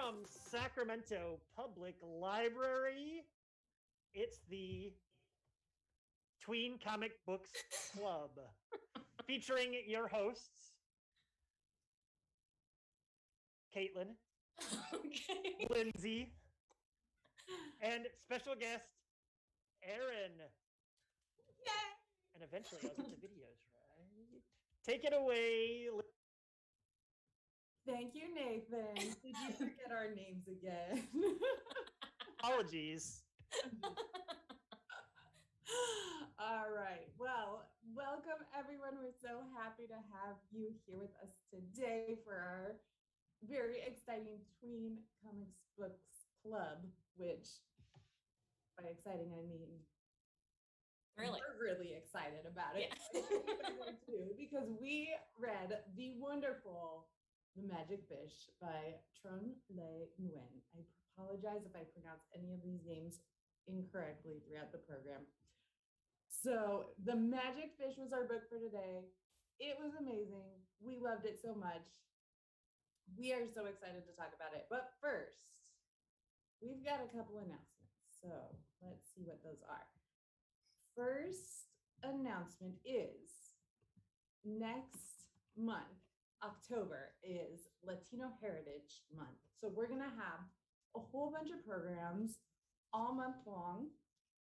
from Sacramento Public Library. It's the Tween Comic Books Club, featuring your hosts, Caitlin, Okay. Lindsay, and special guest, Aaron. Yay! And eventually I'll get the videos right. Take it away. Thank you, Nathan. Did you forget our names again? Apologies. All right. Well, welcome everyone. We're so happy to have you here with us today for our very exciting Tween Comics Books Club, which by exciting I mean Really? we're really excited about it. Yeah. Too, because we read the wonderful The Magic Fish by Trung Le Nguyen. I apologize if I pronounce any of these names incorrectly throughout the program. So The Magic Fish was our book for today. It was amazing. We loved it so much. We are so excited to talk about it. But first, we've got a couple announcements. So let's see what those are. First announcement is next month, October, is Latino Heritage Month. So we're going to have a whole bunch of programs all month long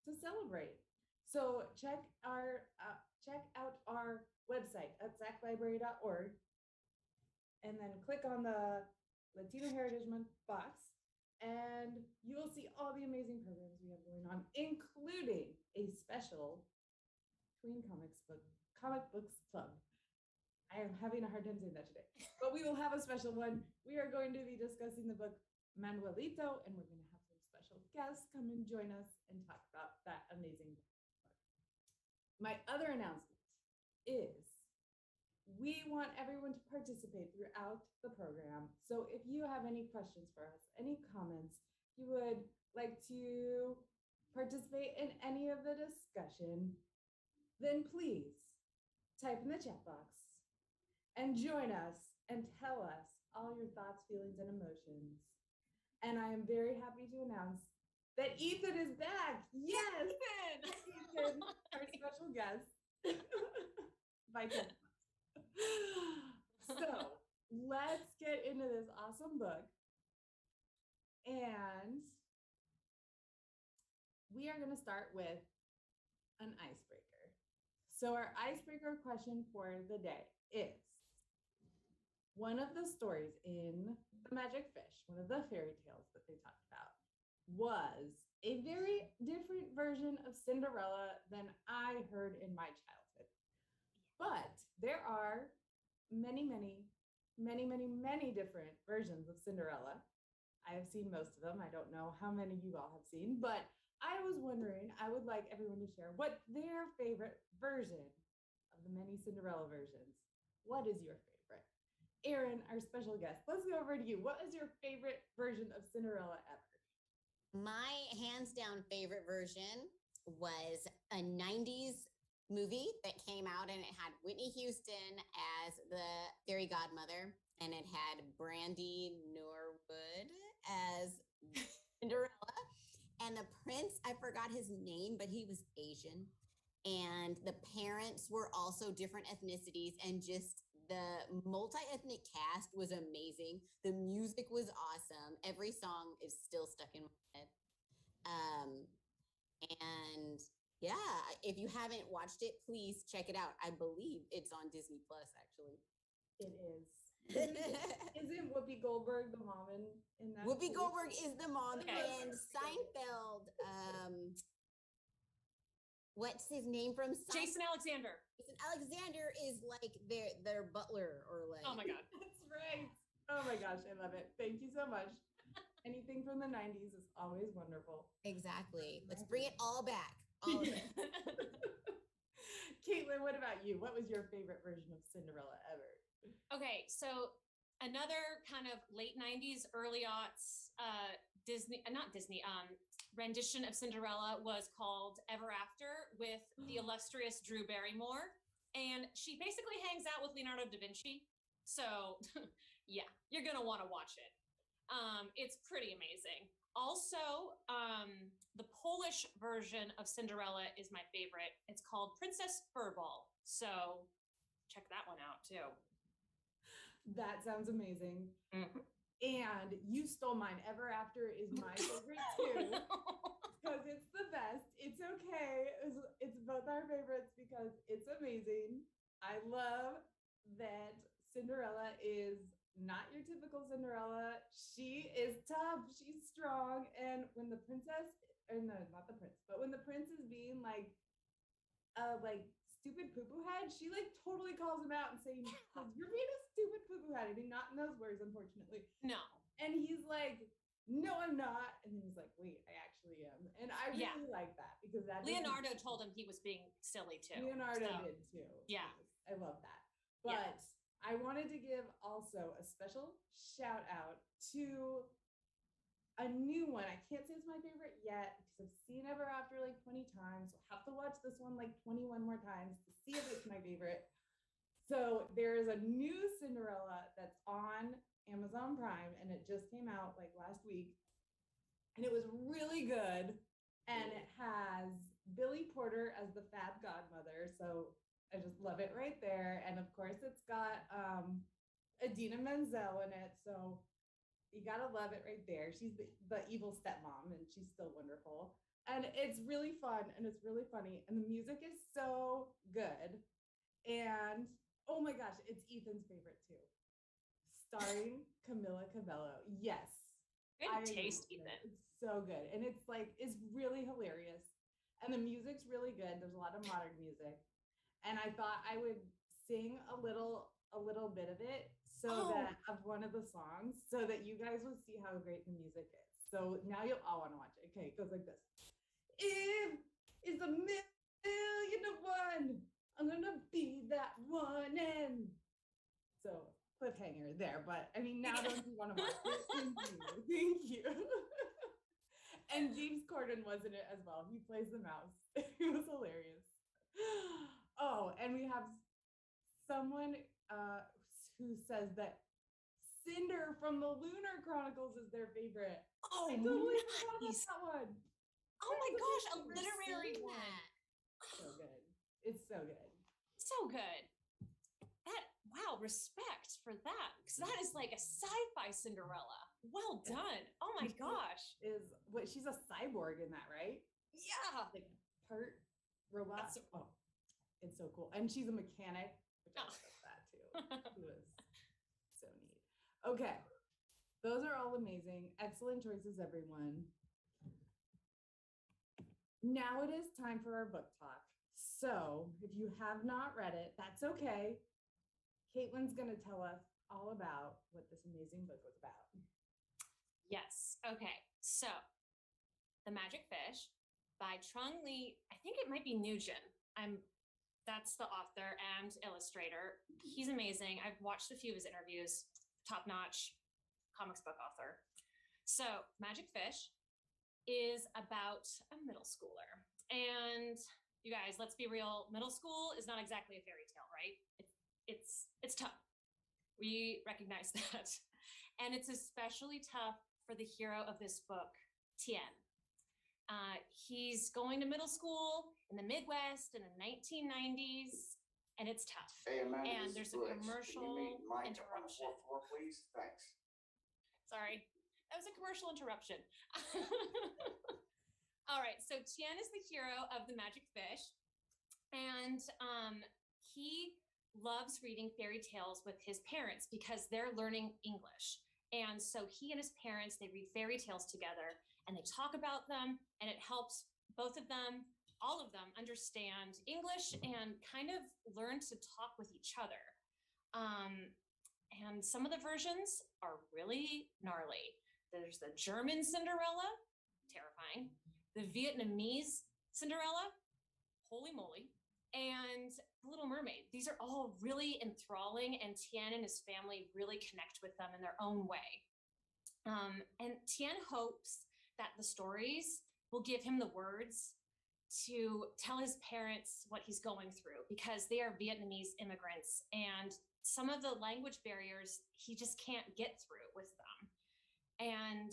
to celebrate. So check out our website at saclibrary.org and then click on the Latino Heritage Month box, and you will see all the amazing programs we have going on, including a special Tween Comic Books Club. I am having a hard time saying that today, but we will have a special one. We are going to be discussing the book Manuelito, and we're going to have some special guests come and join us and talk about that amazing book. My other announcement is we want everyone to participate throughout the program. So if you have any questions for us, any comments, you would like to participate in any of the discussion, then please type in the chat box and join us and tell us all your thoughts, feelings, and emotions. And I am very happy to announce that Ethan is back. Yes, Ethan, our special guest. By text. So let's get into this awesome book. And we are going to start with an icebreaker. So our icebreaker question for the day is, one of the stories in The Magic Fish, one of the fairy tales that they talked about, was a very different version of Cinderella than I heard in my childhood. But there are many different versions of Cinderella. I have seen most of them. I don't know how many you all have seen, but I was wondering, I would like everyone to share what their favorite version of the many Cinderella versions. What is your favorite? Aaron, our special guest, let's go over to you. What is your favorite version of Cinderella ever? My hands down favorite version was a 90s movie that came out, and it had Whitney Houston as the fairy godmother, and it had Brandy Norwood as Cinderella, and the prince, I forgot his name, but he was Asian, and the parents were also different ethnicities, and just the multi-ethnic cast was amazing. The music was awesome. Every song is still stuck in my head. And yeah, if you haven't watched it, please check it out. I believe it's on Disney Plus, actually. It is. Isn't Whoopi Goldberg the mom in that? Whoopi Goldberg is the mom, Okay. and Seinfeld. What's his name from Seinfeld? Jason Alexander. Jason Alexander is like their butler, or like. Oh my God. That's right. Oh my gosh, I love it. Thank you so much. Anything from the 90s is always wonderful. Exactly. Let's bring it all back. All of it. Caitlin, what about you? What was your favorite version of Cinderella ever? Okay, so another kind of late 90s, early aughts rendition of Cinderella was called Ever After with the illustrious Drew Barrymore. And she basically hangs out with Leonardo da Vinci. So yeah, you're going to want to watch it. It's pretty amazing. Also, the Polish version of Cinderella is my favorite. It's called Princess Furball. So check that one out too. That sounds amazing. Mhm. And You Stole Mine Ever After is my favorite too. Because it's the best. It's okay. It's both our favorites because it's amazing. I love that Cinderella is not your typical Cinderella. She is tough. She's strong. And when the princess, or no, not the prince, but when the prince is being like stupid poo poo head, she like totally calls him out and saying, "You're being a stupid poo poo head." I mean, not in those words, unfortunately. No. And he's like, "No, I'm not." And then he's like, "Wait, I actually am." And I really like that because that Leonardo told him he was being silly too. Leonardo did too. Yeah. Yes, I love that. But I wanted to give also a special shout out to a new one. I can't say it's my favorite yet because I've seen Ever After like 20 times. So I'll have to watch this one like 21 more times to see if it's my favorite. So there's a new Cinderella that's on Amazon Prime and it just came out like last week. And it was really good. And it has Billy Porter as the fab godmother. So I just love it right there. And of course it's got Idina Menzel in it. So you gotta love it right there. She's the evil stepmom and she's still wonderful. And it's really fun and it's really funny. And the music is so good. And oh my gosh, it's Ethan's favorite too. Starring Camila Cabello. Yes. Good taste, Ethan. It's so good. And it's really hilarious. And the music's really good. There's a lot of modern music. And I thought I would sing a little bit of it that of one of the songs so that you guys will see how great the music is. So now you'll all want to watch it. Okay, it goes like this. If is a million to one, I'm gonna be that one. And so cliffhanger there, but I mean now don't you want to watch it? Thank you. And James Corden was in it as well. He plays the mouse. It was hilarious. Oh, and we have someone who says that Cinder from the Lunar Chronicles is their favorite. Oh, I totally nice. forgot about that one. Oh my gosh, a literary one. So good. It's so good. So good. Wow, respect for that. Because that is like a sci-fi Cinderella. Well done. Oh my gosh. She's a cyborg in that, right? Yeah. Like part robot. It's so cool. And she's a mechanic, which I love that too. It was so neat. Okay. Those are all amazing. Excellent choices, everyone. Now it is time for our book talk. So if you have not read it, that's okay. Caitlin's going to tell us all about what this amazing book was about. Yes. Okay. So The Magic Fish by Trung Le, I think it might be Nguyen. That's the author and illustrator. He's amazing. I've watched a few of his interviews. Top-notch comics book author. So Magic Fish is about a middle schooler. And you guys, let's be real. Middle school is not exactly a fairy tale, right? It's tough. We recognize that. And it's especially tough for the hero of this book, Tien. He's going to middle school in the Midwest in the 1990s, and it's tough. Hey, Amanda, and there's a commercial interruption. Floor, please? Thanks. Sorry, that was a commercial interruption. All right, so Tien is the hero of The Magic Fish, and he loves reading fairy tales with his parents because they're learning English. And so he and his parents, they read fairy tales together and they talk about them, and it helps both of them, all of them, understand English and kind of learn to talk with each other. And some of the versions are really gnarly. There's the German Cinderella, terrifying. The Vietnamese Cinderella, holy moly. And The Little Mermaid. These are all really enthralling, and Tien and his family really connect with them in their own way. And Tien hopes that the stories will give him the words to tell his parents what he's going through, because they are Vietnamese immigrants, and some of the language barriers he just can't get through with them. And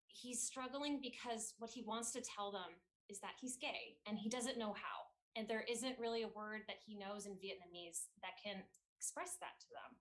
he's struggling because what he wants to tell them is that he's gay and he doesn't know how. And there isn't really a word that he knows in Vietnamese that can express that to them.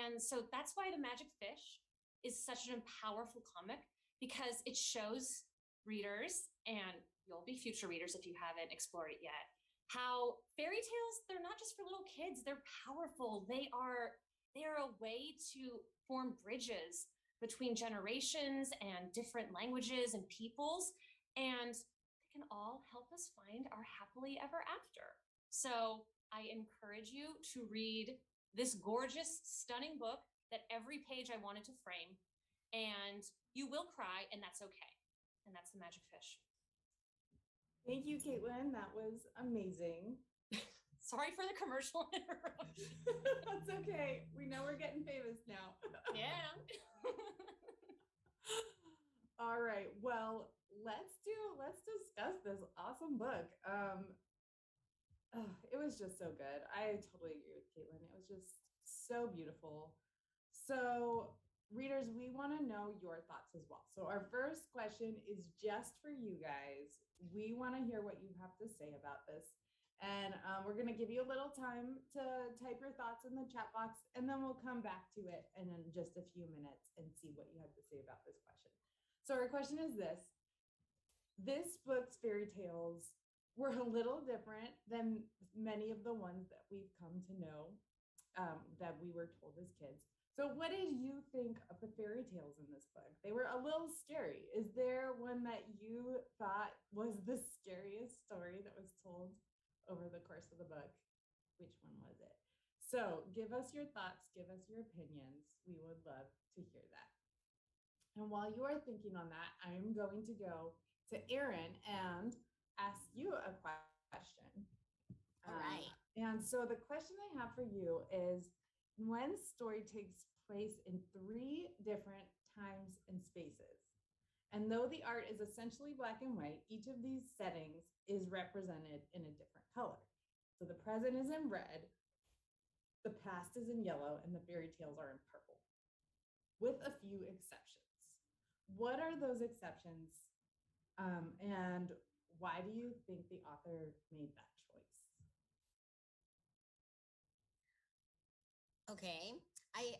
And so that's why The Magic Fish is such an powerful comic, because it shows readers, and you'll be future readers if you haven't explored it yet, how fairy tales, they're not just for little kids, they're powerful. They're a way to form bridges between generations and different languages and peoples, and they can all help us find our happily ever after. So I encourage you to read this gorgeous, stunning book that every page I wanted to frame, and you will cry, and that's okay. And that's The Magic Fish. Thank you, Caitlin. That was amazing. Sorry for the commercial interruption. That's okay. We know we're getting famous now. Yeah. All right. Well, let's discuss this awesome book. It was just so good. I totally agree with Caitlin. It was just so beautiful. So, readers, we want to know your thoughts as well. So, our first question is just for you guys. We want to hear what you have to say about this. And we're going to give you a little time to type your thoughts in the chat box, and then we'll come back to it in just a few minutes and see what you have to say about this question. So our question is this. This book's fairy tales were a little different than many of the ones that we've come to know, that we were told as kids. So what did you think of the fairy tales in this book? They were a little scary. Is there one that you thought was the scariest story that was told over the course of the book? Which one was it? So give us your thoughts, give us your opinions. We would love to hear that. And while you are thinking on that, I am going to go to Erin and ask you a question. All right. And so the question I have for you is, Nguyen's story takes place in 3 different times and spaces. And though the art is essentially black and white, each of these settings is represented in a different color. So the present is in red, the past is in yellow, and the fairy tales are in purple, with a few exceptions. What are those exceptions? And why do you think the author made that choice? Okay. I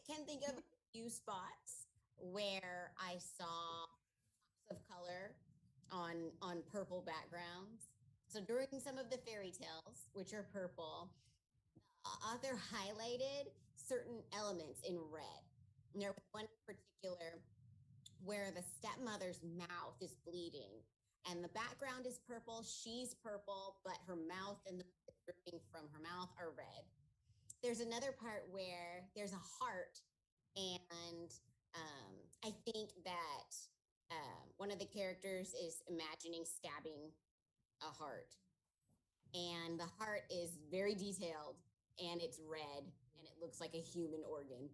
can think of a few spots where I saw pops of color on purple backgrounds. So during some of the fairy tales, which are purple, the author highlighted certain elements in red. And there was one in particular where the stepmother's mouth is bleeding and the background is purple, she's purple, but her mouth and the dripping from her mouth are red. There's another part where there's a heart, and I think that one of the characters is imagining stabbing a heart, and the heart is very detailed, and it's red, and it looks like a human organ.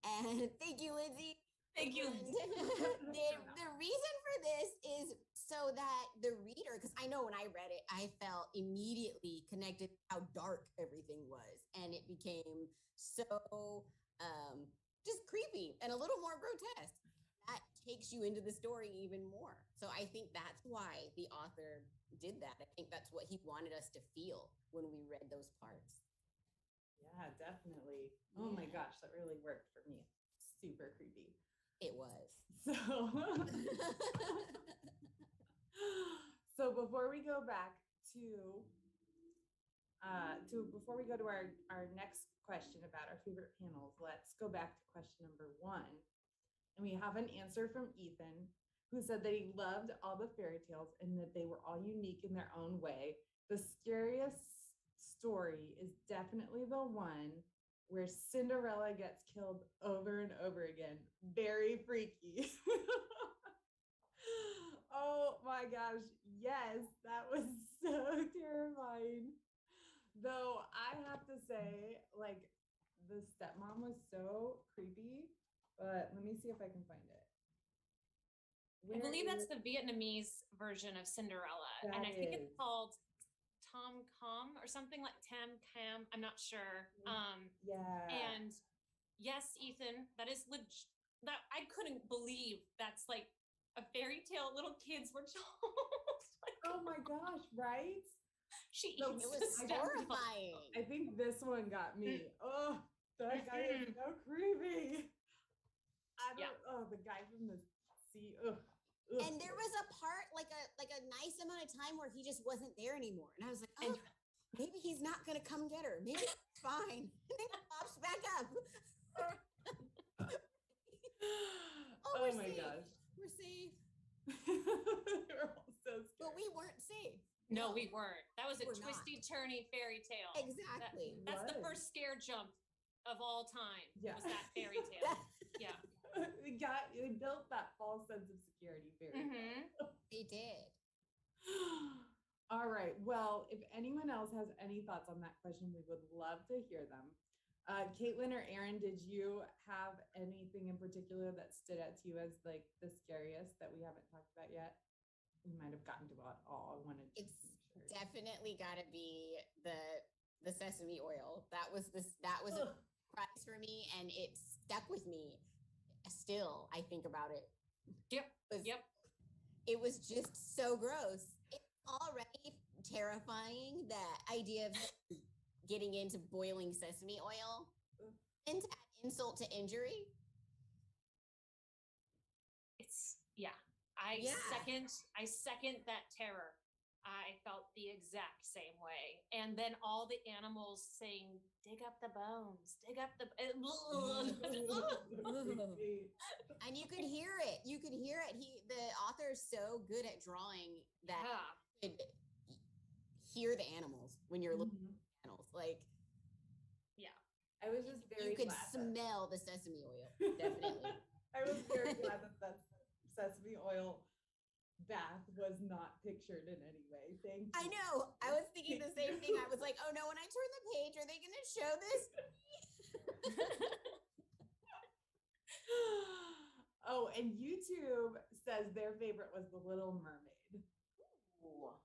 And thank you, Lindsay. Thank you. The reason for this is so that the reader, because I know when I read it, I felt immediately connected to how dark everything was. And it became so just creepy and a little more grotesque. That takes you into the story even more. So I think that's why the author did that. I think that's what he wanted us to feel when we read those parts. Yeah, definitely. Oh my gosh, that really worked for me. Super creepy. It was. So, so before we go back to before we go to our next question about our favorite panels, let's go back to question number 1. And we have an answer from Ethan, who said that he loved all the fairy tales and that they were all unique in their own way. The scariest story is definitely the one where Cinderella gets killed over and over again. Very freaky. Oh my gosh, yes, that was so terrifying. Though I have to say, like, the stepmom was so creepy, but let me see if I can find it. I believe that's the Vietnamese version of Cinderella. And I think it's called Tom Com or something like Tam Cam. I'm not sure. Yeah. And yes, Ethan, that is that I couldn't believe that's like a fairy tale little kids were told. Like, Oh my gosh, right? she So eats It was the stuff. horrifying. I think this one got me. Oh, that guy is so creepy. I don't. Oh, the guy from the sea. Ugh. Ugh. And there was a part like a nice amount of time where he just wasn't there anymore. And I was like, oh, maybe he's not gonna come get her. Maybe it's fine. And then he pops back up. Oh we're my safe. gosh. We're safe. We're all so scared. But we weren't safe. No, we weren't. That was a We're not. twisty, turny fairy tale. Exactly. That's the Was. first scare jump of all time. Yeah. Was that fairy tale? Yeah. They built that false sense of security very well. They did. All right. Well, if anyone else has any thoughts on that question, we would love to hear them. Caitlin or Aaron, did you have anything in particular that stood out to you as like the scariest that we haven't talked about yet? We might have gotten to it all. I wanted to It's make sure. definitely got to be the sesame oil. That was a surprise for me, and it stuck with me. Still, I think about it. Yep. It was just so gross. It's already terrifying, the idea of getting into boiling sesame oil, and to add insult to injury. It's I Yeah. second that terror. I felt the exact same way. And then all the animals saying, dig up the bones, dig up the And you could hear it. The author is so good at drawing that you could hear the animals when you're looking Mhm. at the animals. Like, I was just very you could glad smell the sesame oil. Definitely. I was very glad that sesame oil bath was not pictured in any way. Thank you. I know. I was thinking the same thing. I was like, oh no, when I turn the page, are they going to show this? Oh, and YouTube says their favorite was The Little Mermaid,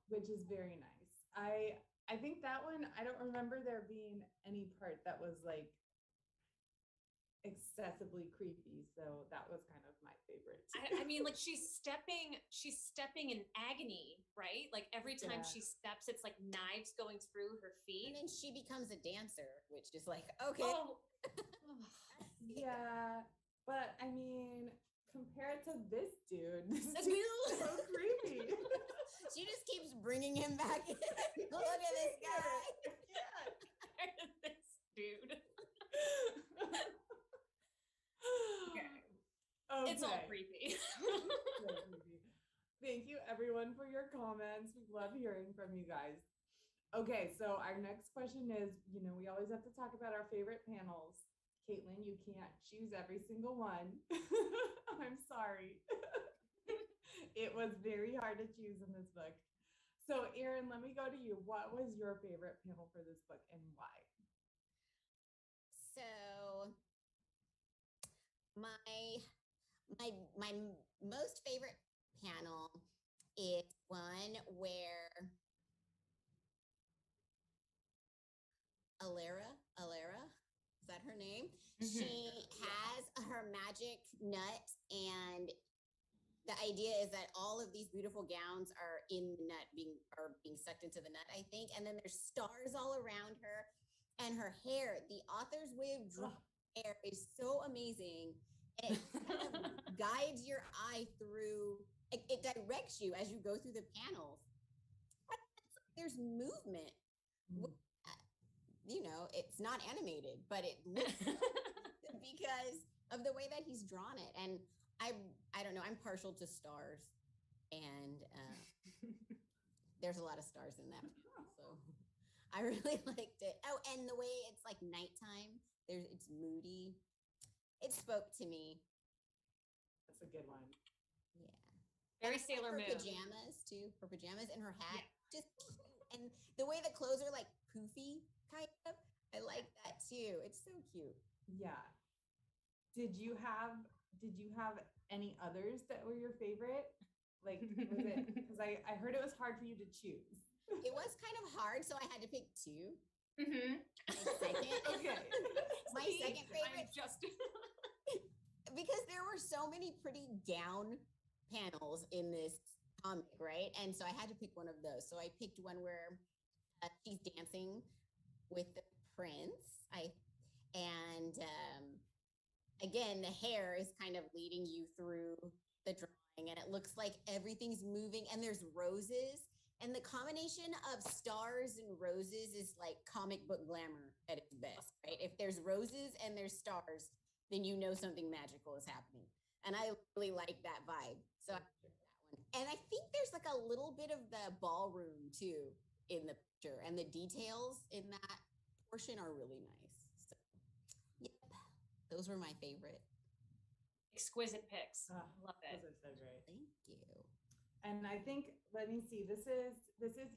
which is very nice. I think that one, I don't remember there being any part that was like excessively creepy, so that was kind of my favorite too. I mean, like she's stepping in agony, right? Like every time Yeah. she steps, it's like knives going through her And feet. then she becomes a dancer, which is like, okay. Oh, Yeah, but I mean, compared to this dude, this The dude is so creepy. She just keeps bringing him back in. Look at this guy. this dude. Okay. It's all creepy. So creepy. Thank you everyone for your comments. We love hearing from you guys. Okay, so our next question is, we always have to talk about our favorite panels. Caitlin, you can't choose every single one. I'm sorry. It was very hard to choose in this book. So Erin, let me go to you. What was your favorite panel for this book and why? So my most favorite panel is one where Alara, is that her name? She has her magic nut, and the idea is that all of these beautiful gowns are in the nut, being sucked into the nut, I think. And then there's stars all around her, and her hair. The author's way of drawing hair is so amazing. It kind of guides your eye through. It directs you as you go through the panels. There's movement. It's not animated, but it looks because of the way that he's drawn it. And I don't know, I'm partial to stars, and there's a lot of stars in that, so I really liked it. Oh, and the way it's like nighttime, it's moody. It spoke to me. That's a good one. Yeah. Very And I like Sailor her Moon. pajamas too. Her pajamas and her hat. Just and the way the clothes are like poofy, kind of. I like that too. It's so cute. Yeah. Did you have any others that were your favorite? Like, was it, because I heard it was hard for you to choose. It was kind of hard, so I had to pick two. Mm-hmm. My second, Okay. my second favorite. I'm just because there were so many pretty gown panels in this comic, right? And so I had to pick one of those. So I picked one where she's dancing with the prince. And again, the hair is kind of leading you through the drawing, and it looks like everything's moving, and there's roses. And the combination of stars and roses is like comic book glamour at its best, right? If there's roses and there's stars, then you know something magical is happening. And I really like that vibe. So I picked that one. And I think there's like a little bit of the ballroom too in the picture, and the details in that portion are really nice. So, yep, those were my favorite. Exquisite picks. Love it. Those are so great. Thank you. And I think, let me see, this is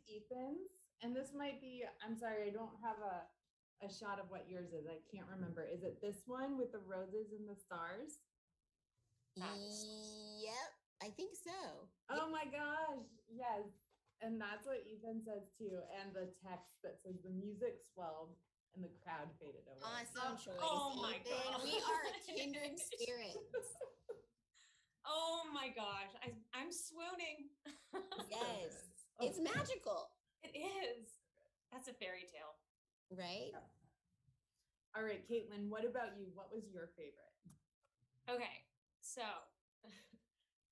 Ethan's, and this might be, I'm sorry, I don't have a shot of what yours is. I can't remember. Is it this one with the roses and the stars? Yep, I think so. Oh my gosh, yes. And that's what Ethan says too. And the text that says the music swelled and the crowd faded away. Awesome choice. Oh my Ethan. God. We are kindred spirits. Oh my gosh, I'm swooning. Yes. Oh, It's magical, It is. That's a fairy tale. right? All right, Caitlin, what about you? What was your favorite? Okay, so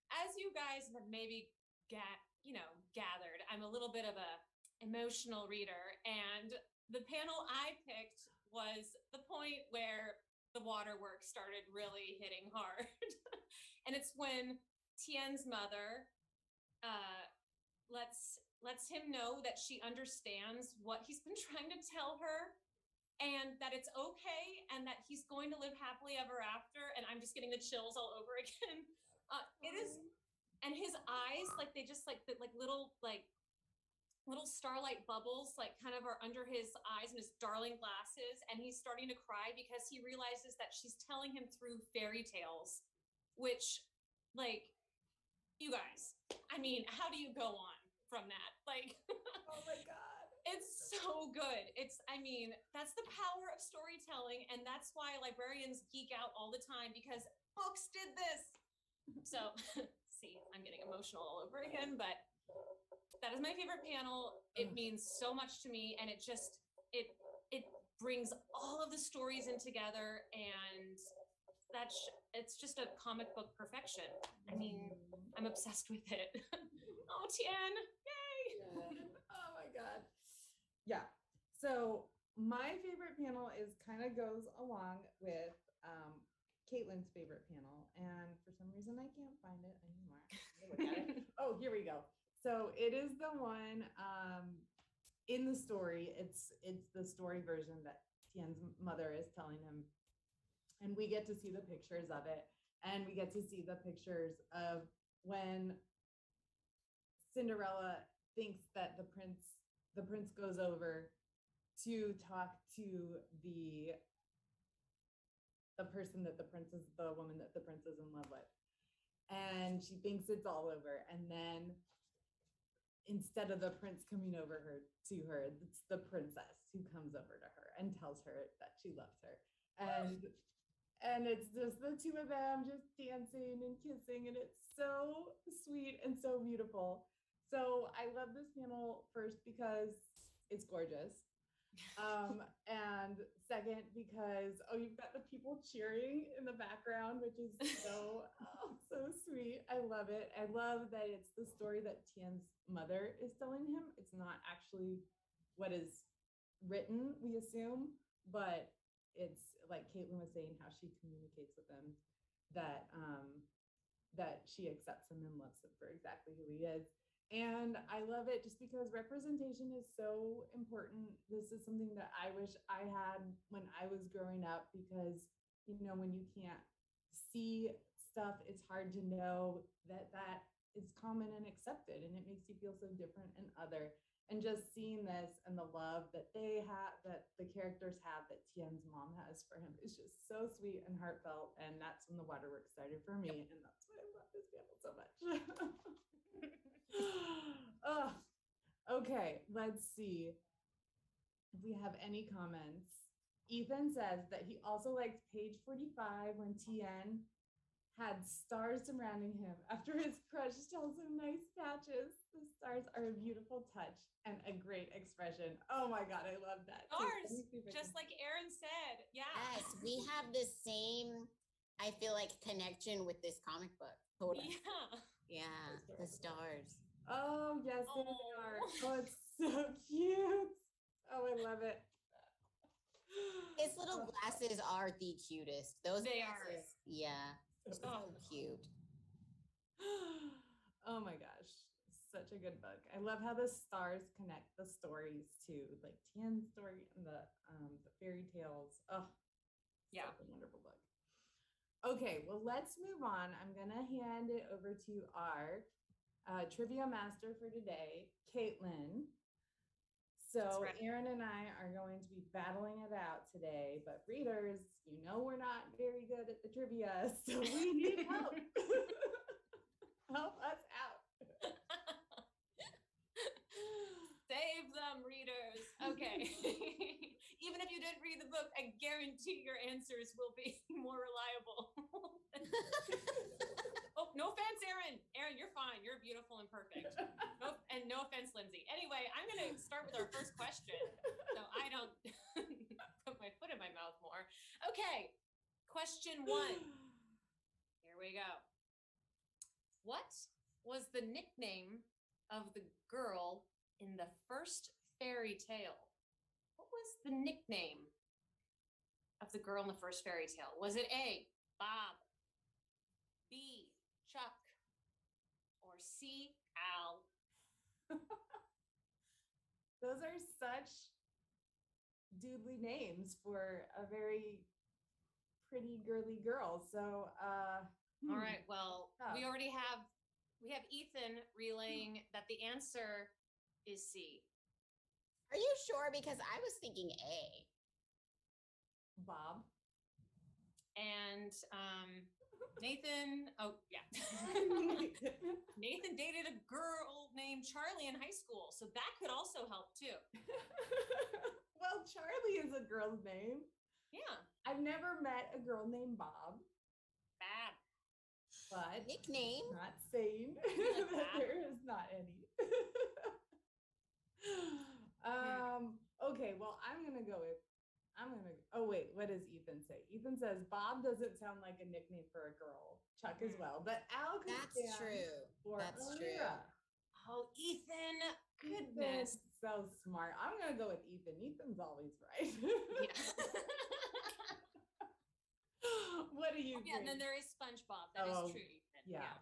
as you guys have maybe gathered, I'm a little bit of a emotional reader, and the panel I picked was the point where the waterworks started really hitting hard. And it's when Tien's mother lets him know that she understands what he's been trying to tell her, and that it's okay, and that he's going to live happily ever after. And I'm just getting the chills all over again. It is, and his eyes, like they just like little starlight bubbles, like kind of are under his eyes and his darling glasses, and he's starting to cry because he realizes that she's telling him through fairy tales, which, like, you guys, I mean, how do you go on from that? Like, Oh my God. it's so good. I mean, that's the power of storytelling, and that's why librarians geek out all the time, because books did this. So, see, I'm getting emotional all over again, but that is my favorite panel. It means so much to me, and it brings all of the stories in together, and it's just a comic book perfection. I mean, I'm obsessed with it. Oh, Tien, yay! Oh my God. Yeah. So my favorite panel kind of goes along with Caitlin's favorite panel, and for some reason I can't find it anymore. Look at it. Oh, here we go. So it is the one in the story. It's the story version that Tien's mother is telling him, and we get to see the pictures of it, and we get to see the pictures of when Cinderella thinks that the prince goes over to talk to the woman that the prince is in love with, and she thinks it's all over, and then instead of the prince coming over to her, it's the princess who comes over to her and tells her that she loves her, and it's just the two of them just dancing and kissing, and it's so sweet and so beautiful. So I love this panel first because it's gorgeous. And second, because you've got the people cheering in the background, which is so sweet. I love it. I love that it's the story that Tien's mother is telling him. It's not actually what is written, we assume, but it's like Caitlin was saying, how she communicates with him, that she accepts him and loves him for exactly who he is. And I love it just because representation is so important. This is something that I wish I had when I was growing up, because, when you can't see stuff, it's hard to know that is common and accepted, and it makes you feel so different and other. And just seeing this and the love that they have, that the characters have, that Tien's mom has for him, is just so sweet and heartfelt. And that's when the waterworks started for me. And that's why I love this panel so much. Oh, okay, let's see if we have any comments. Ethan says that he also liked page 45 when Tien had stars surrounding him after his crush tells him nice patches. The stars are a beautiful touch and a great expression. Oh my God, I love that. So let Stars, me see if I just can- like Aaron said. Yeah. Yes, we have the same, I feel like, connection with this comic book. Totally. Yeah. Yeah, the stars. Oh, yes, there they are. Oh. Oh, it's so cute. Oh, I love it. His little Oh, glasses are the cutest. Those They are. glasses, yeah, so cute. Oh my gosh, such a good book. I love how the stars connect the stories to like Tian's story and the fairy tales. Oh, Yeah. such a wonderful book. Okay, well, let's move on. I'm gonna hand it over to our trivia master for today, Caitlin. So right. Aaron and I are going to be battling it out today, but readers, you know we're not very good at the trivia, so we need help. Help us out. Save them, readers. Okay. Even if you didn't read the book, I guarantee your answers will be more reliable. Oh, no offense, Aaron. Aaron, you're fine. You're beautiful and perfect. No offense, Lindsay. Anyway, I'm going to start with our first question, so I don't put my foot in my mouth more. Okay. Question 1. Here we go. What was the nickname of the girl in the first fairy tale? What was the nickname of the girl in the first fairy tale? Was it A, Bob, B, Chuck, or C, Al? Those are such doodly names for a very pretty girly girl. So All right. Well, Tough. we have Ethan relaying that the answer is C. Are you sure? Because I was thinking A. Bob. And Nathan, oh yeah. Nathan dated a girl named Charlie in high school, so that could also help too. Well, Charlie is a girl's name. Yeah. I've never met a girl named Bob, Bad. but Nickname? not saying like that that. there is not any. Okay, well, oh wait, what does Ethan say? Ethan says Bob doesn't sound like a nickname for a girl. Chuck as well, but Al could That's stand true. for That's Alira. Oh, Ethan. Ethan's Goodness. so smart. I'm gonna go with Ethan. Ethan's always right. Yeah. What do you Yeah, and then think? there is SpongeBob. That is Oh, true, Ethan. Yeah.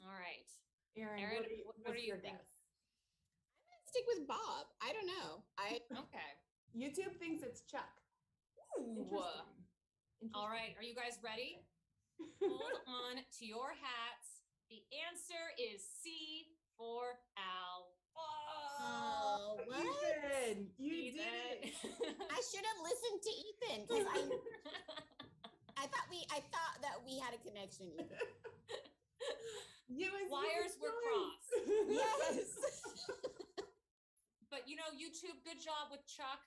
All right. Aaron, Aaron, what what's do you your think? guess? Stick with Bob. I don't know. Okay. YouTube thinks it's Chuck. Ooh. Interesting. All right. Are you guys ready? Hold on to your hats. The answer is C for Al. Oh, what? Ethan, you Ethan. did it. I should have listened to Ethan because I thought that we had a connection. Ethan. Wires were crossed. Yes. But YouTube, good job with Chuck.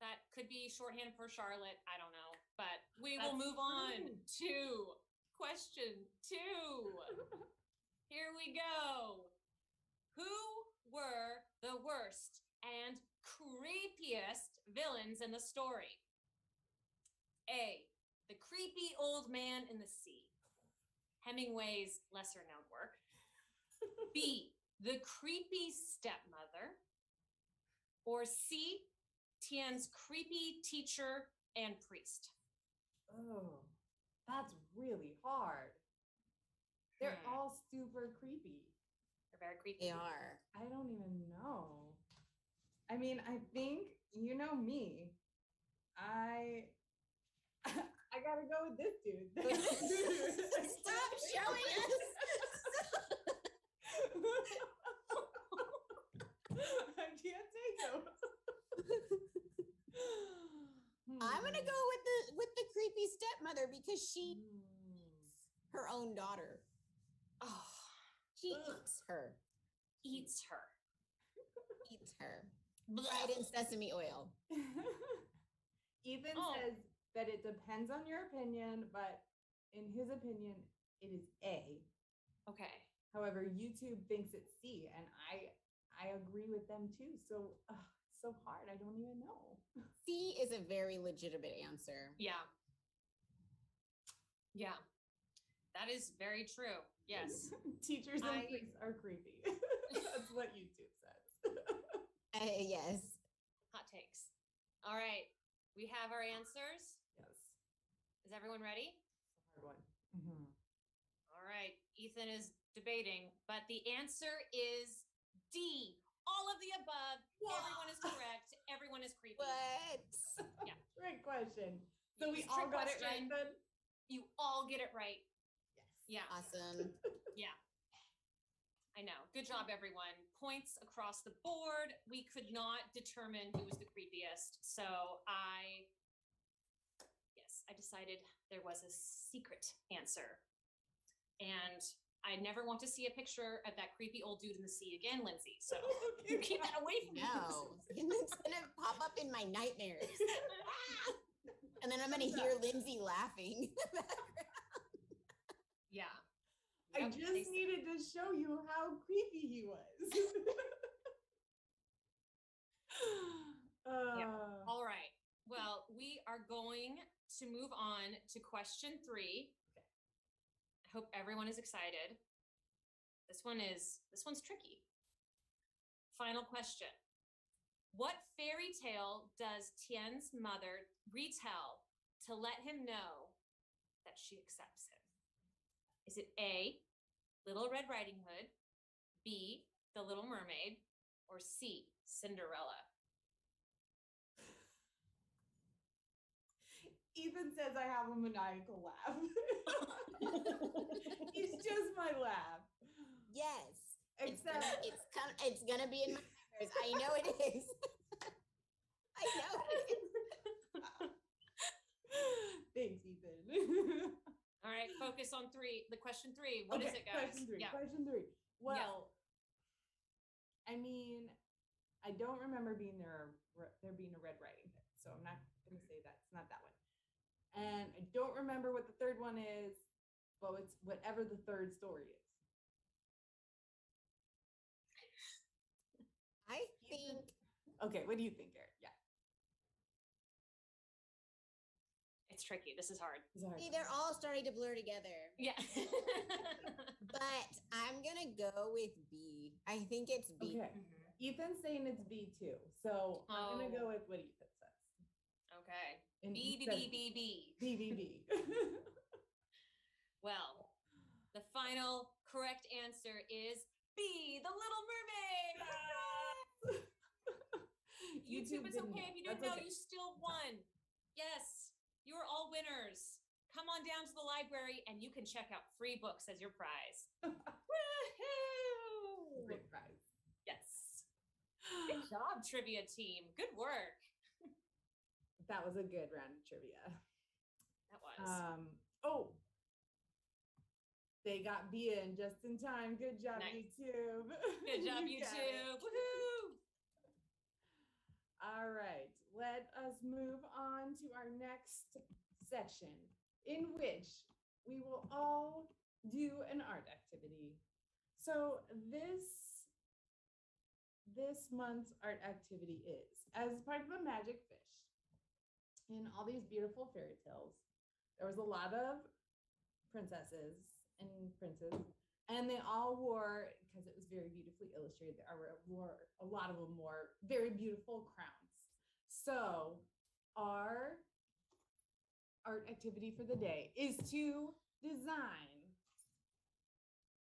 That could be shorthand for Charlotte. I don't know. But we will That's move on true. to question 2. Here we go. Who were the worst and creepiest villains in the story? A, the creepy old man in the sea, Hemingway's lesser known work. B, the creepy stepmother. Or C, Tian's creepy teacher and priest. Oh, that's really hard. They're Hmm. all super creepy. They're very creepy. They are. I don't even know. I mean, I think you know me. I gotta go with this dude. Stop showing us. I can't take him. I'm gonna go with the creepy stepmother because she eats her own daughter. Oh, She Ugh. eats her. eats her. Eats her. Fried in sesame oil. Ethan Oh. says that it depends on your opinion, but in his opinion, it is A. Okay. However, YouTube thinks it's C, and I agree with them too. So so hard. I don't even know. C is a very legitimate answer. Yeah. Yeah. That is very true. Yes. Teachers and priests are creepy. That's what YouTube says. Yes. Hot takes. All right. We have our answers. Yes. Is everyone ready? Hard one. Mm-hmm. All right. Ethan is debating, but the answer is D. All of the above. What? Everyone is correct. Everyone is creepy. What? Yeah. Great question. So we It's a all trick got it right question. then? You all get it right. Yes. Yeah. Awesome. Yeah. I know. Good job, everyone. Points across the board. We could not determine who was the creepiest. So I decided there was a secret answer. And I never want to see a picture of that creepy old dude in the sea again, Lindsay. So you keep that away from me. No. It's going to pop up in my nightmares. And then I'm going to hear Lindsay laughing. Yeah. I Yep, just needed to show you how creepy he was. All right. Well, we are going to move on to question 3. Okay. I hope everyone is excited. This one's tricky. Final question. What fairy tale does Tien's mother retell to let him know that she accepts him? Is it A, Little Red Riding Hood, B, The Little Mermaid, or C, Cinderella? Ethan says I have a maniacal laugh. It's just my laugh. Yes. Except It's gonna be in my nightmares. I know it is. I know it is. Thanks, Ethan. All right, focus on 3. The question 3. What is it, guys? Question 3. Yeah. Question 3. Well, I mean, I don't remember there being a Red Riding Hood, so I'm not going to say that. It's not that one. And I don't remember what the third one is, but it's whatever the third story is. I think Okay, what do you think, Eric? Yeah. It's tricky. This is hard. see, they're all starting to blur together. Yeah. But I'm gonna go with B. I think it's B. Okay. Ethan's saying it's B too, so I'm gonna go with what Ethan says. Okay. And B, he B, says B, B, B. B, B, B. Well, the final correct answer is B, The Little Mermaid. YouTube, it's didn't okay know. if you didn't That's know, okay. you still won. Yes, you are all winners. Come on down to the library and you can check out free books as your prize. Woohoo! Great prize. Yes. Good job, trivia team. Good work. That was a good round of trivia. That was. Oh, they got B in just in time. Good job, Nice. YouTube. Good job, You got it. YouTube. Woohoo! All right, let us move on to our next section, in which we will all do an art activity. So this month's art activity is, as part of a magic fish, in all these beautiful fairy tales, there was a lot of princesses and princes, and they all wore, because it was very beautifully illustrated, a lot of them wore very beautiful crowns. So our art activity for the day is to design,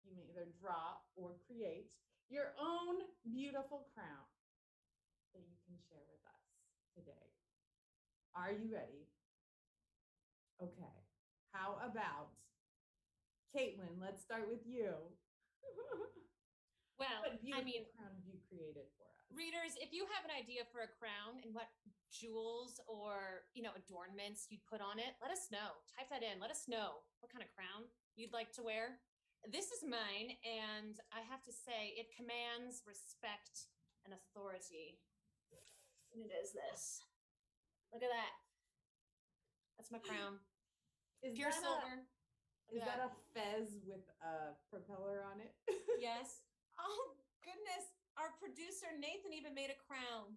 you may either draw or create, your own beautiful crown that you can share with us today. Are you ready? Okay. How about Caitlin? Let's start with you. Well, What I beautiful mean, crown have you created for us? readers, if you have an idea for a crown and what jewels or, adornments you'd put on it, let us know. Type that in. Let us know what kind of crown you'd like to wear. This is mine, and I have to say it commands respect and authority. And it is this. Look at that. That's my crown. Is Pure that silver. Is that a fez with a propeller on it? Yes. Oh, goodness. Our producer, Nathan, even made a crown.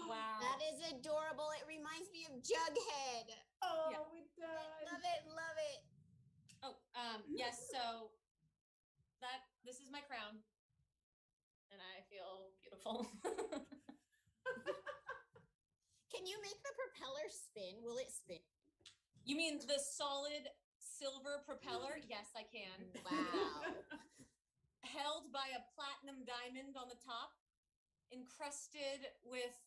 Wow. That is adorable. It reminds me of Jughead. Oh, Yeah. it does. Love it, love it. Oh, yes. So this is my crown, and I feel beautiful. Can you make the propeller spin? Will it spin? You mean the solid silver propeller? Yes, I can. Wow. Held by a platinum diamond on the top, encrusted with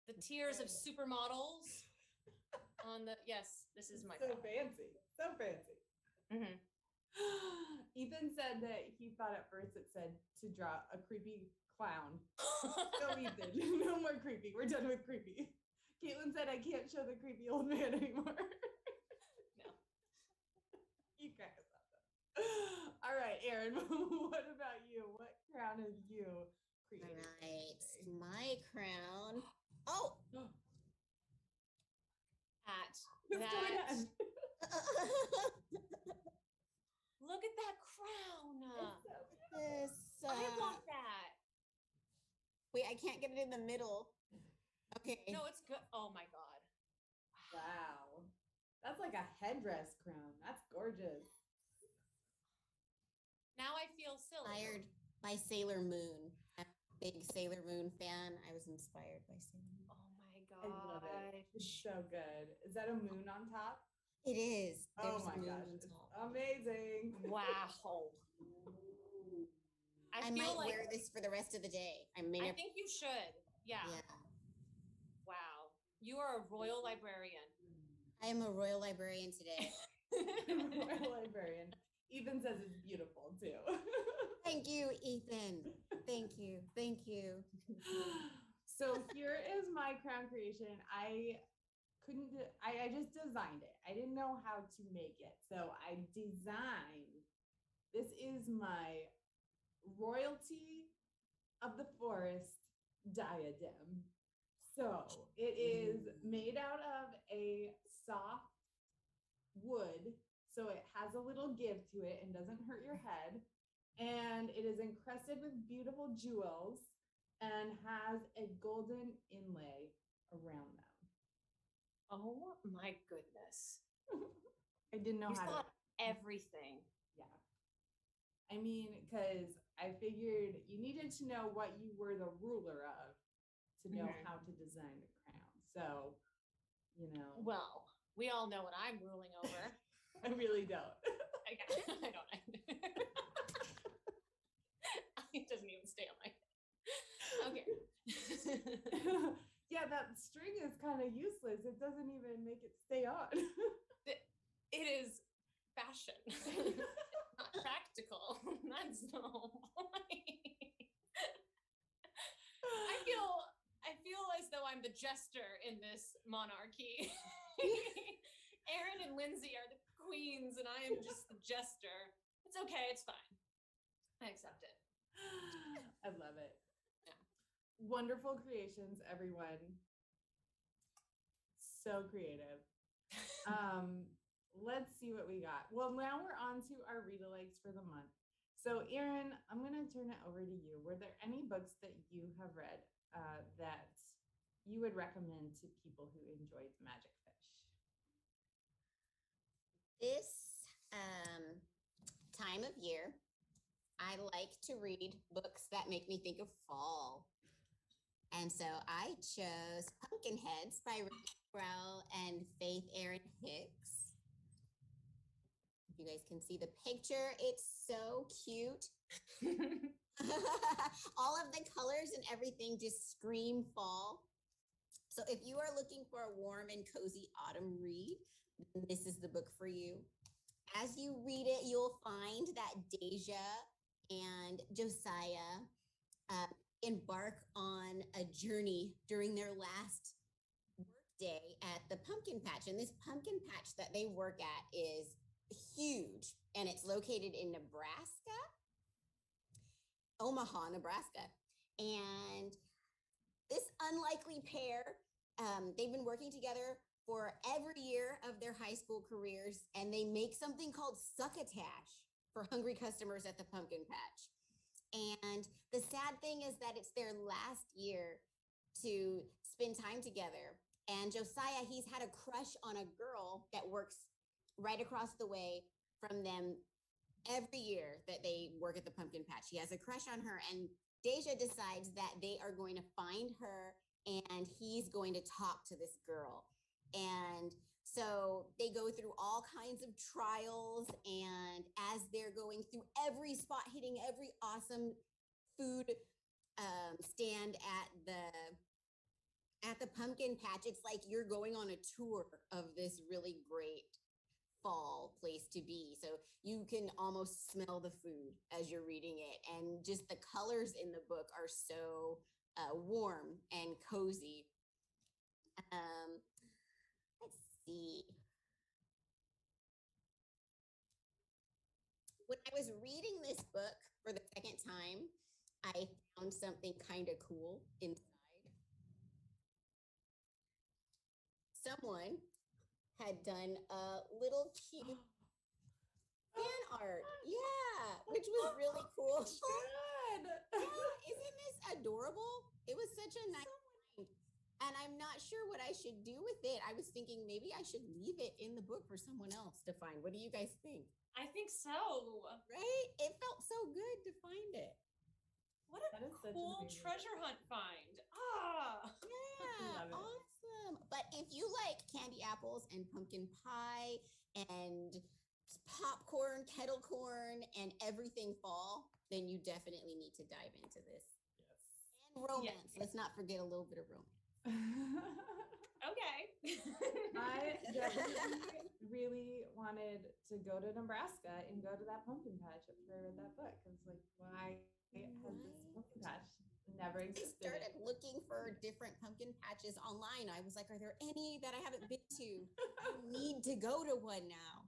the tears of supermodels on the. Yes, this is my So crown. fancy. So fancy. Mm-hmm. Ethan said that he thought at first it said to draw a creepy clown. No, Ethan, no more creepy. We're done with creepy. Caitlin said I can't show the creepy old man anymore. No. You guys love that. All right, Erin, what about you? What crown have you created? All right, my crown. Oh, At Who's going that. on? Look at that crown. this. I want that. Wait, I can't get it in the middle. Okay. No, it's good. Oh my god. Wow. That's like a headdress crown. That's gorgeous. Now I feel silly. Inspired by Sailor Moon. I'm a big Sailor Moon fan. I was inspired by Sailor Moon. Oh my I love it. god. It's so good. Is that a moon on top? It is. Oh There's my a moon gosh. on It's top. amazing. Wow. I feel might like wear this for the rest of the day. I may I never. think you should. Yeah. Yeah. Wow. You are a royal librarian. I am a royal librarian today. Royal librarian. Ethan says it's beautiful too. Thank you, Ethan. Thank you. Thank you. So here is my crown creation. I just designed it. I didn't know how to make it. So I designed, this is my royalty of the forest diadem. So it is made out of a soft wood. So it has a little give to it and doesn't hurt your head. And it is encrusted with beautiful jewels and has a golden inlay around them. Oh my goodness. I didn't know You how thought to. everything. Yeah. I mean, because I figured you needed to know what you were the ruler of to know how to design the crown. So, you know. Well, we all know what I'm ruling over. I really don't. I don't. It doesn't even stay on my head. Okay. Yeah, that string is kind of useless. It doesn't even make it stay on. It is fashion. Not practical. That's the whole point. I feel as though I'm the jester in this monarchy. Aaron and Lindsay are the queens, and I am just the jester. It's okay. It's fine. I accept it. I love it. Yeah. Wonderful creations, everyone. So creative. Let's see what we got. Well, now we're on to our read-alikes for the month. So, Erin, I'm going to turn it over to you. Were there any books that you have read that you would recommend to people who enjoyed Magic Fish? This time of year, I like to read books that make me think of fall. And so I chose Pumpkinheads by Rachel Brow and Faith Erin Hicks. If you guys can see the picture, it's so cute. All of the colors and everything just scream fall. So if you are looking for a warm and cozy autumn read, then this is the book for you. As you read it, you'll find that Deja and Josiah embark on a journey during their last work day at the pumpkin patch. And this pumpkin patch that they work at is huge, and it's located in Nebraska, Omaha, Nebraska. And this unlikely pair they've been working together for every year of their high school careers, and they make something called succotash for hungry customers at the pumpkin patch. And the sad thing is that it's their last year to spend time together. And Josiah, he's had a crush on a girl that works right across the way from them every year that they work at the pumpkin patch. He has a crush on her, and Deja decides that they are going to find her and he's going to talk to this girl. And so they go through all kinds of trials, and as they're going through every spot, hitting every awesome food stand at the pumpkin patch, it's like you're going on a tour of this really great fall place to be. So you can almost smell the food as you're reading it, and just the colors in the book are so warm and cozy. Let's see. When I was reading this book for the second time, I found something kind of cool inside. Someone had done a little cute fan art. Yeah, which was really cool. Good. Yeah, isn't this adorable? It was such a nice find. And I'm not sure what I should do with it. I was thinking maybe I should leave it in the book for someone else to find. What do you guys think? I think so. Right? It felt so good to find it. What That a is such an cool amazing treasure hunt find. Ah. Yeah, Love it. awesome. But if you like candy apples and pumpkin pie and popcorn, kettle corn, and everything fall, then you definitely need to dive into this. Yes. And romance. Let's not forget a little bit of romance. Okay. I definitely really wanted to go to Nebraska and go to that pumpkin patch after I read that book. I was like, why has this pumpkin patch never I existed? started looking for different pumpkin patches online. I was like, are there any that I haven't been to? I need to go to one now.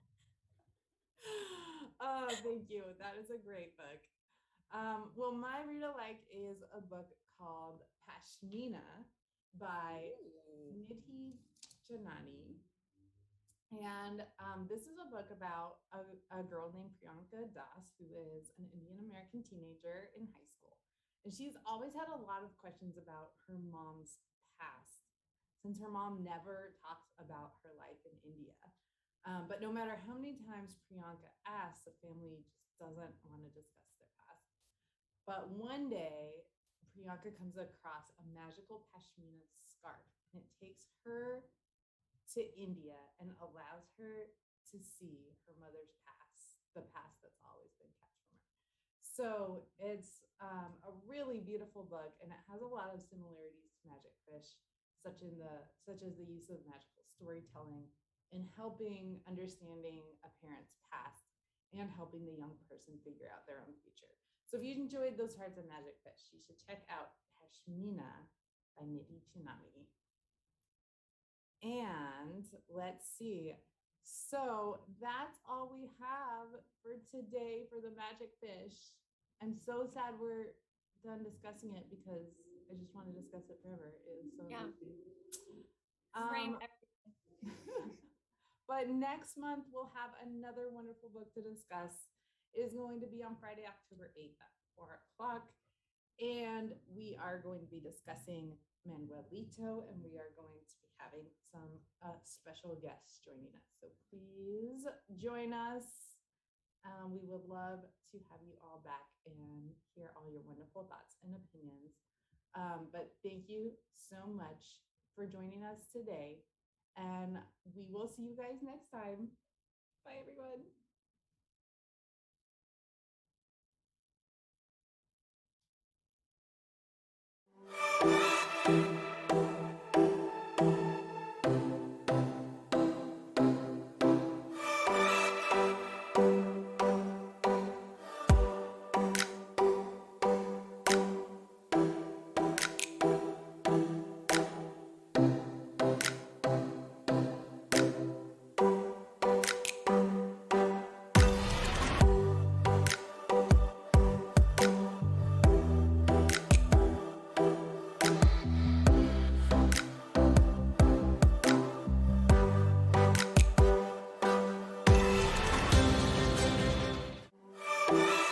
Oh, thank you. That is a great book. Well, my read alike is a book called Pashmina by Nidhi Janani. And this is a book about a girl named Priyanka Das, who is an Indian American teenager in high school. And she's always had a lot of questions about her mom's past, since her mom never talks about her life in India. But no matter how many times Priyanka asks, the family just doesn't want to discuss their past. But one day, Priyanka comes across a magical pashmina scarf, and it takes her to India and allows her to see her mother's past, the past that's always been kept from her. So it's a really beautiful book, and it has a lot of similarities to Magic Fish, such as the use of magical storytelling in helping understanding a parent's past and helping the young person figure out their own future. So if you enjoyed those parts of Magic Fish, you should check out Pashmina by Nidhi Janani. And let's see. So that's all we have for today for the Magic Fish. I'm so sad we're done discussing it because I just want to discuss it forever. It was so amazing. Frame But next month we'll have another wonderful book to discuss. It is going to be on Friday, October 8th at 4 o'clock. And we are going to be discussing Manuelito, and we are going to be having some special guests joining us. So please join us. We would love to have you all back and hear all your wonderful thoughts and opinions. But thank you so much for joining us today. And we will see you guys next time. Bye, everyone. Bye.